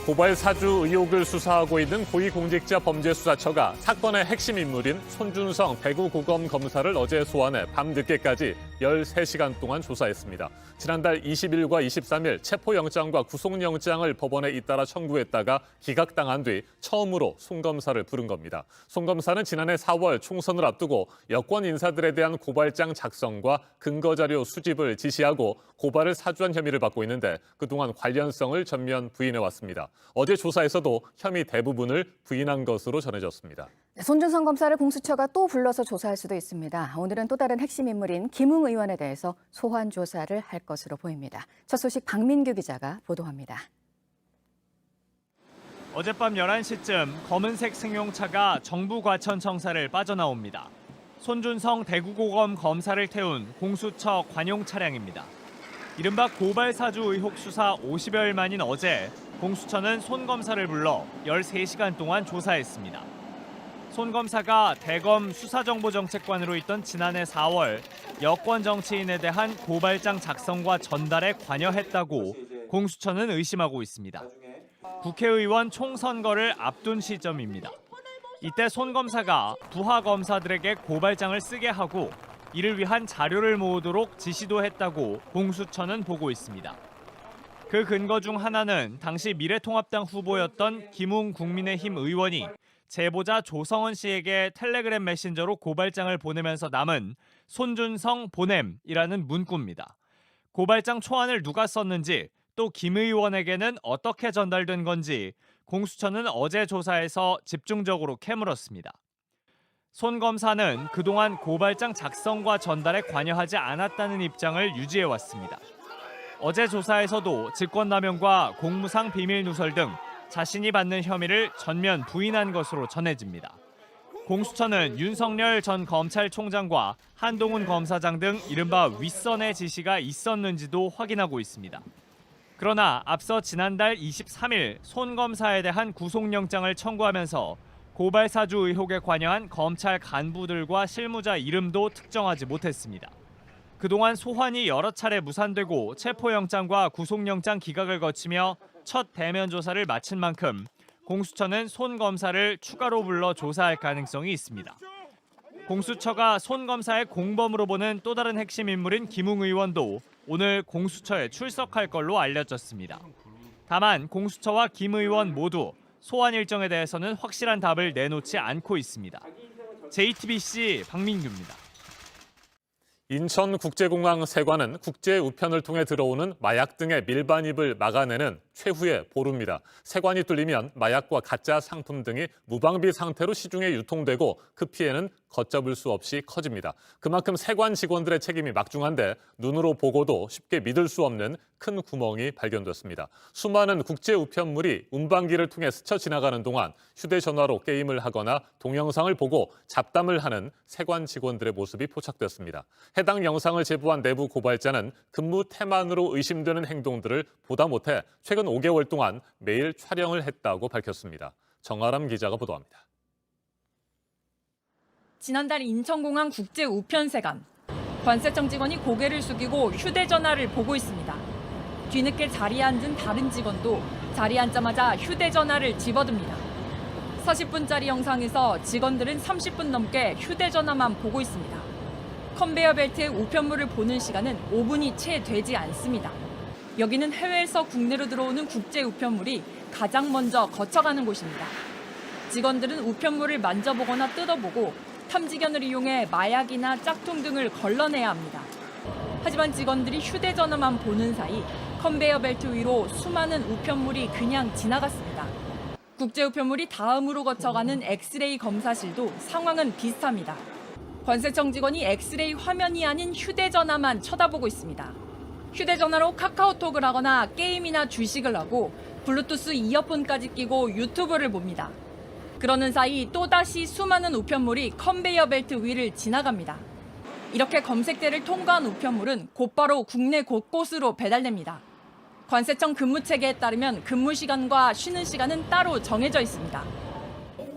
고발 사주 의혹을 수사하고 있는 고위공직자범죄수사처가 사건의 핵심 인물인 손준성 대구고검 검사를 어제 소환해 밤늦게까지 13시간 동안 조사했습니다. 지난달 20일과 23일 체포영장과 구속영장을 법원에 잇따라 청구했다가 기각당한 뒤 처음으로 손 검사를 부른 겁니다. 손 검사는 지난해 4월 총선을 앞두고 여권 인사들에 대한 고발장 작성과 근거자료 수집을 지시하고 고발을 사주한 혐의를 받고 있는데 그동안 관련성을 전면 부인해왔습니다. 어제 조사에서도 혐의 대부분을 부인한 것으로 전해졌습니다. 손준성 검사를 공수처가 또 불러서 조사할 수도 있습니다. 오늘은 또 다른 핵심 인물인 김웅 의원에 대해서 소환 조사를 할 것으로 보입니다. 첫 소식 박민규 기자가 보도합니다. 어젯밤 11시쯤 검은색 승용차가 정부 과천 청사를 빠져나옵니다. 손준성 대구고검 검사를 태운 공수처 관용 차량입니다. 이른바 고발 사주 의혹 수사 50여일 만인 어제 공수처는 손 검사를 불러 13시간 동안 조사했습니다. 손 검사가 대검 수사정보정책관으로 있던 지난해 4월 여권 정치인에 대한 고발장 작성과 전달에 관여했다고 공수처는 의심하고 있습니다. 국회의원 총선거를 앞둔 시점입니다. 이때 손 검사가 부하 검사들에게 고발장을 쓰게 하고 이를 위한 자료를 모으도록 지시도 했다고 공수처는 보고 있습니다. 그 근거 중 하나는 당시 미래통합당 후보였던 김웅 국민의힘 의원이 제보자 조성은 씨에게 텔레그램 메신저로 고발장을 보내면서 남은 손준성 보냄이라는 문구입니다. 고발장 초안을 누가 썼는지 또 김 의원에게는 어떻게 전달된 건지 공수처는 어제 조사에서 집중적으로 캐물었습니다. 손 검사는 그동안 고발장 작성과 전달에 관여하지 않았다는 입장을 유지해왔습니다. 어제 조사에서도 직권남용과 공무상 비밀 누설 등 자신이 받는 혐의를 전면 부인한 것으로 전해집니다. 공수처는 윤석열 전 검찰총장과 한동훈 검사장 등 이른바 윗선의 지시가 있었는지도 확인하고 있습니다. 그러나 앞서 지난달 23일 손 검사에 대한 구속영장을 청구하면서 고발 사주 의혹에 관여한 검찰 간부들과 실무자 이름도 특정하지 못했습니다. 그동안 소환이 여러 차례 무산되고 체포영장과 구속영장 기각을 거치며 첫 대면 조사를 마친 만큼 공수처는 손 검사를 추가로 불러 조사할 가능성이 있습니다. 공수처가 손 검사의 공범으로 보는 또 다른 핵심 인물인 김웅 의원도 오늘 공수처에 출석할 걸로 알려졌습니다. 다만 공수처와 김 의원 모두 소환 일정에 대해서는 확실한 답을 내놓지 않고 있습니다. JTBC 박민규입니다. 인천국제공항 세관은 국제 우편을 통해 들어오는 마약 등의 밀반입을 막아내는 최후의 보루입니다. 세관이 뚫리면 마약과 가짜 상품 등이 무방비 상태로 시중에 유통되고 그 피해는 걷잡을 수 없이 커집니다. 그만큼 세관 직원들의 책임이 막중한데 눈으로 보고도 쉽게 믿을 수 없는 큰 구멍이 발견됐습니다. 수많은 국제 우편물이 운반기를 통해 스쳐 지나가는 동안 휴대전화로 게임을 하거나 동영상을 보고 잡담을 하는 세관 직원들의 모습이 포착됐습니다. 해당 영상을 제보한 내부 고발자는 근무 태만으로 의심되는 행동들을 보다 못해 최근 5개월 동안 매일 촬영을 했다고 밝혔습니다. 정아람 기자가 보도합니다. 지난달 인천공항 국제우편세관. 관세청 직원이 고개를 숙이고 휴대전화를 보고 있습니다. 뒤늦게 자리에 앉은 다른 직원도 자리에 앉자마자 휴대전화를 집어듭니다. 40분짜리 영상에서 직원들은 30분 넘게 휴대전화만 보고 있습니다. 컨베이어 벨트의 우편물을 보는 시간은 5분이 채 되지 않습니다. 여기는 해외에서 국내로 들어오는 국제 우편물이 가장 먼저 거쳐가는 곳입니다. 직원들은 우편물을 만져보거나 뜯어보고 탐지견을 이용해 마약이나 짝퉁 등을 걸러내야 합니다. 하지만 직원들이 휴대전화만 보는 사이 컨베이어 벨트 위로 수많은 우편물이 그냥 지나갔습니다. 국제 우편물이 다음으로 거쳐가는 엑스레이 검사실도 상황은 비슷합니다. 관세청 직원이 엑스레이 화면이 아닌 휴대전화만 쳐다보고 있습니다. 휴대전화로 카카오톡을 하거나 게임이나 주식을 하고 블루투스 이어폰까지 끼고 유튜브를 봅니다. 그러는 사이 또다시 수많은 우편물이 컨베이어 벨트 위를 지나갑니다. 이렇게 검색대를 통과한 우편물은 곧바로 국내 곳곳으로 배달됩니다. 관세청 근무체계에 따르면 근무 시간과 쉬는 시간은 따로 정해져 있습니다.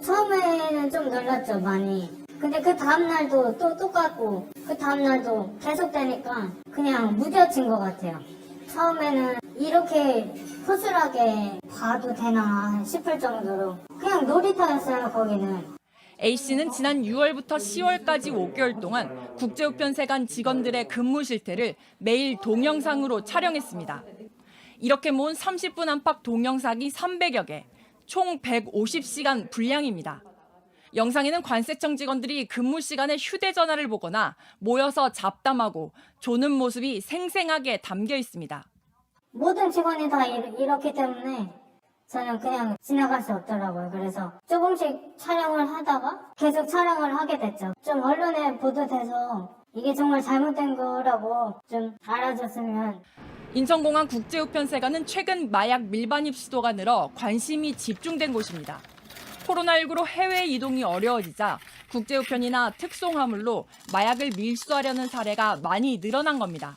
처음에는 좀 놀랐죠, 많이. 근데 그 다음날도 또 똑같고 그 다음날도 계속되니까 그냥 무뎌진 것 같아요. 처음에는 이렇게 허술하게 봐도 되나 싶을 정도로 그냥 놀이터였어요, 거기는. A씨는 지난 6월부터 10월까지 5개월 동안 국제우편세관 직원들의 근무 실태를 매일 동영상으로 촬영했습니다. 이렇게 모은 30분 안팎 동영상이 300여 개, 총 150시간 분량입니다. 영상에는 관세청 직원들이 근무 시간에 휴대전화를 보거나 모여서 잡담하고 조는 모습이 생생하게 담겨 있습니다. 모든 직원이 다 이렇기 때문에 저는 그냥 지나갈 수 없더라고요. 그래서 조금씩 촬영을 하다가 계속 촬영을 하게 됐죠. 좀 언론에 보도돼서 이게 정말 잘못된 거라고 좀 알아줬으면. 인천공항 국제우편세관은 최근 마약 밀반입 시도가 늘어 관심이 집중된 곳입니다. 코로나19로 해외 이동이 어려워지자 국제우편이나 특송화물로 마약을 밀수하려는 사례가 많이 늘어난 겁니다.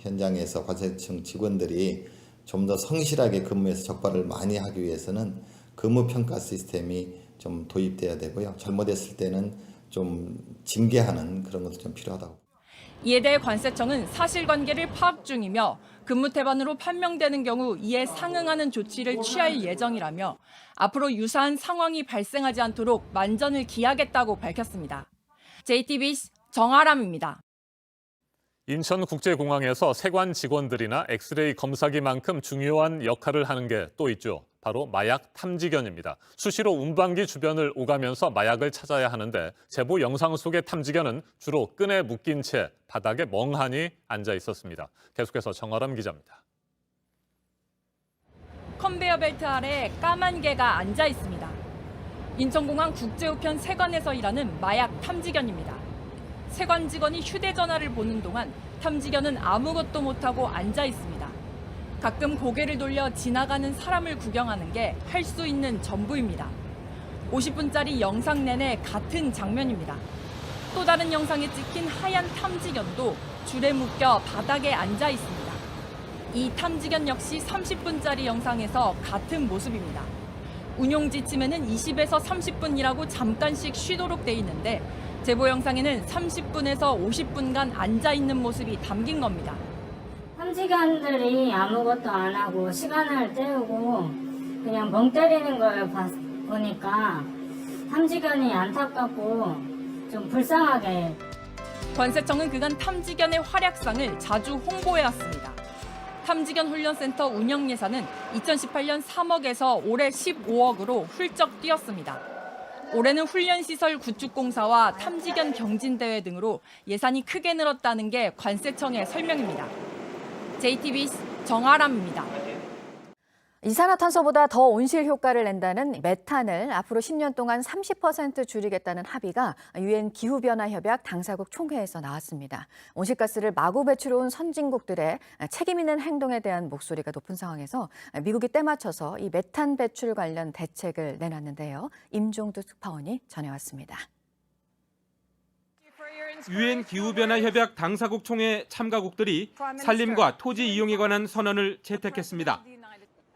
현장에서 관세청 직원들이 좀 더 성실하게 근무해서 적발을 많이 하기 위해서는 근무평가 시스템이 좀 도입돼야 되고요. 잘못했을 때는 좀 징계하는 그런 것도 좀 필요하다고. 이에 대해 관세청은 사실관계를 파악 중이며 근무 태반으로 판명되는 경우 이에 상응하는 조치를 취할 예정이라며 앞으로 유사한 상황이 발생하지 않도록 만전을 기하겠다고 밝혔습니다. JTBC 정아람입니다. 인천국제공항에서 세관 직원들이나 엑스레이 검사기만큼 중요한 역할을 하는 게 또 있죠. 바로 마약 탐지견입니다. 수시로 운반기 주변을 오가면서 마약을 찾아야 하는데 제보 영상 속의 탐지견은 주로 끈에 묶인 채 바닥에 멍하니 앉아 있었습니다. 계속해서 정아람 기자입니다. 컨베이어 벨트 아래 까만 개가 앉아 있습니다. 인천공항 국제우편 세관에서 일하는 마약 탐지견입니다. 세관 직원이 휴대전화를 보는 동안 탐지견은 아무것도 못하고 앉아 있습니다. 가끔 고개를 돌려 지나가는 사람을 구경하는 게 할 수 있는 전부입니다. 50분짜리 영상 내내 같은 장면입니다. 또 다른 영상에 찍힌 하얀 탐지견도 줄에 묶여 바닥에 앉아 있습니다. 이 탐지견 역시 30분짜리 영상에서 같은 모습입니다. 운용 지침에는 20에서 30분이라고 잠깐씩 쉬도록 돼 있는데 제보 영상에는 30분에서 50분간 앉아 있는 모습이 담긴 겁니다. 탐지견들이 아무것도 안 하고 시간을 때우고 그냥 멍 때리는 걸 보니까 탐지견이 안타깝고 좀 불쌍하게. 관세청은 그간 탐지견의 활약상을 자주 홍보해왔습니다. 탐지견 훈련센터 운영 예산은 2018년 3억에서 올해 15억으로 훌쩍 뛰었습니다. 올해는 훈련시설 구축공사와 탐지견 경진대회 등으로 예산이 크게 늘었다는 게 관세청의 설명입니다. JTBC 정아람입니다. 이산화탄소보다 더 온실 효과를 낸다는 메탄을 앞으로 10년 동안 30% 줄이겠다는 합의가 유엔 기후변화협약 당사국 총회에서 나왔습니다. 온실가스를 마구 배출해온 선진국들의 책임 있는 행동에 대한 목소리가 높은 상황에서 미국이 때맞춰서 이 메탄 배출 관련 대책을 내놨는데요. 임종두 특파원이 전해왔습니다. 유엔 기후변화협약 당사국 총회 참가국들이 산림과 토지 이용에 관한 선언을 채택했습니다.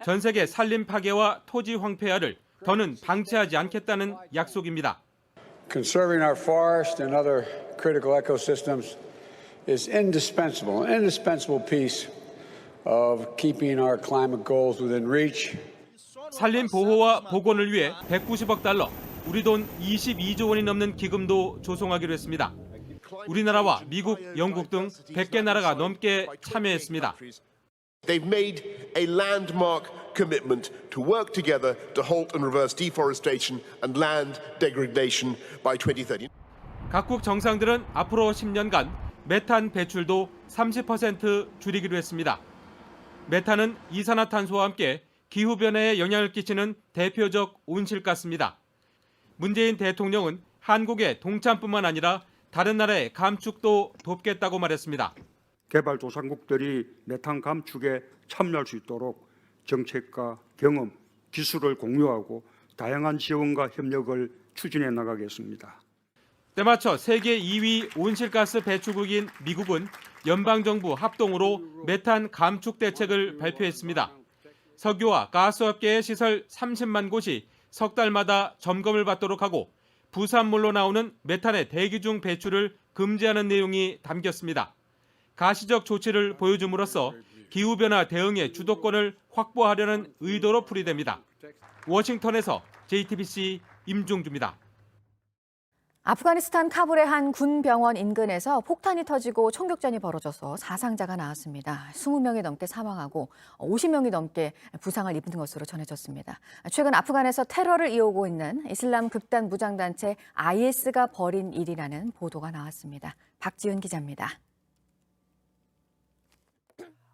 전 세계 산림 파괴와 토지 황폐화를 더는 방치하지 않겠다는 약속입니다. Conserving our forest and other critical ecosystems is an indispensable piece of keeping our climate goals within reach. 산림 보호와 복원을 위해 190억 달러, 우리 돈 22조 원이 넘는 기금도 조성하기로 했습니다. 우리나라와 미국, 영국 등 100개 나라가 넘게 참여했습니다. They've made a landmark commitment to work together to halt and reverse deforestation and land degradation by 2030. 각국 정상들은 앞으로 10년간 메탄 배출도 30% 줄이기로 했습니다. 메탄은 이산화탄소와 함께 기후변화에 영향을 끼치는 대표적 온실가스입니다. 문재인 대통령은 한국의 동참뿐만 아니라 다른 나라의 감축도 돕겠다고 말했습니다. 개발도상국들이 메탄 감축에 참여할 수 있도록 정책과 경험, 기술을 공유하고 다양한 지원과 협력을 추진해 나가겠습니다. 때마쳐 세계 2위 온실가스 배출국인 미국은 연방정부 합동으로 메탄 감축 대책을 발표했습니다. 석유와 가스업계의 시설 30만 곳이 석 달마다 점검을 받도록 하고 부산물로 나오는 메탄의 대기 중 배출을 금지하는 내용이 담겼습니다. 가시적 조치를 보여줌으로써 기후변화 대응의 주도권을 확보하려는 의도로 풀이됩니다. 워싱턴에서 JTBC 임종주입니다. 아프가니스탄 카불의 한 군 병원 인근에서 폭탄이 터지고 총격전이 벌어져서 사상자가 나왔습니다. 20명이 넘게 사망하고 50명이 넘게 부상을 입은 것으로 전해졌습니다. 최근 아프간에서 테러를 이어오고 있는 이슬람 극단 무장단체 IS가 벌인 일이라는 보도가 나왔습니다. 박지훈 기자입니다.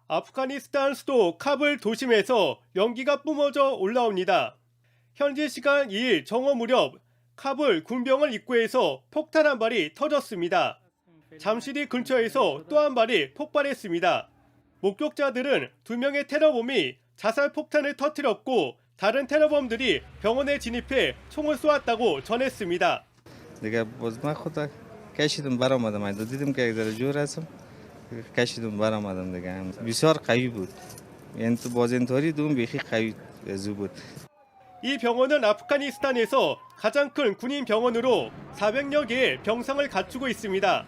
아프가니스탄 수도 카불 도심에서 연기가 뿜어져 올라옵니다. 현지 시간 2일 정오 무렵 카불 군병원 입구에서 폭탄 한 발이 터졌습니다. 잠시 뒤 근처에서 또 한 발이 폭발했습니다. 목격자들은 2명의 테러범이 자살 폭탄을 터뜨렸고 다른 테러범들이 병원에 진입해 총을 쏘았다고 전했습니다. کشیدم برآمدم دیگه بسیار قوی بود یعنی تو بازنطوری دوم بیخی قوی بود. 이 병원은 아프가니스탄에서 가장 큰 군인 병원으로 400여 개의 병상을 갖추고 있습니다.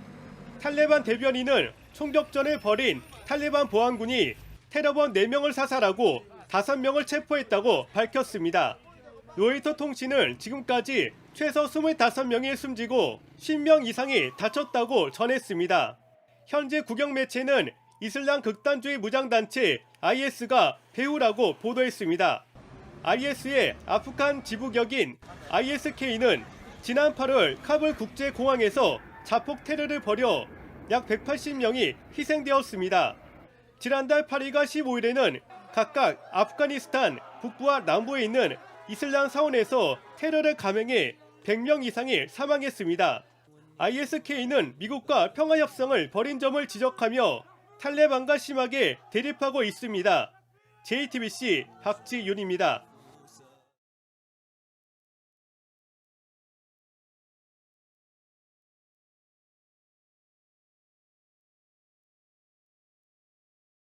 탈레반 대변인은 총격전을 벌인 탈레반 보안군이 테러범 4명을 사살하고 5명을 체포했다고 밝혔습니다. 로이터 통신은 지금까지 최소 25명이 숨지고 10명 이상이 다쳤다고 전했습니다. 현재 국영 매체는 이슬람 극단주의 무장단체 IS가 배후라고 보도했습니다. IS의 아프간 지부격인 ISK는 지난 8월 카불 국제공항에서 자폭 테러를 벌여 약 180명이 희생되었습니다. 지난달 8일과 15일에는 각각 아프가니스탄 북부와 남부에 있는 이슬람 사원에서 테러를 감행해 100명 이상이 사망했습니다. ISK는 미국과 평화협상을 벌인 점을 지적하며 탈레반과 심하게 대립하고 있습니다. JTBC 박지윤입니다.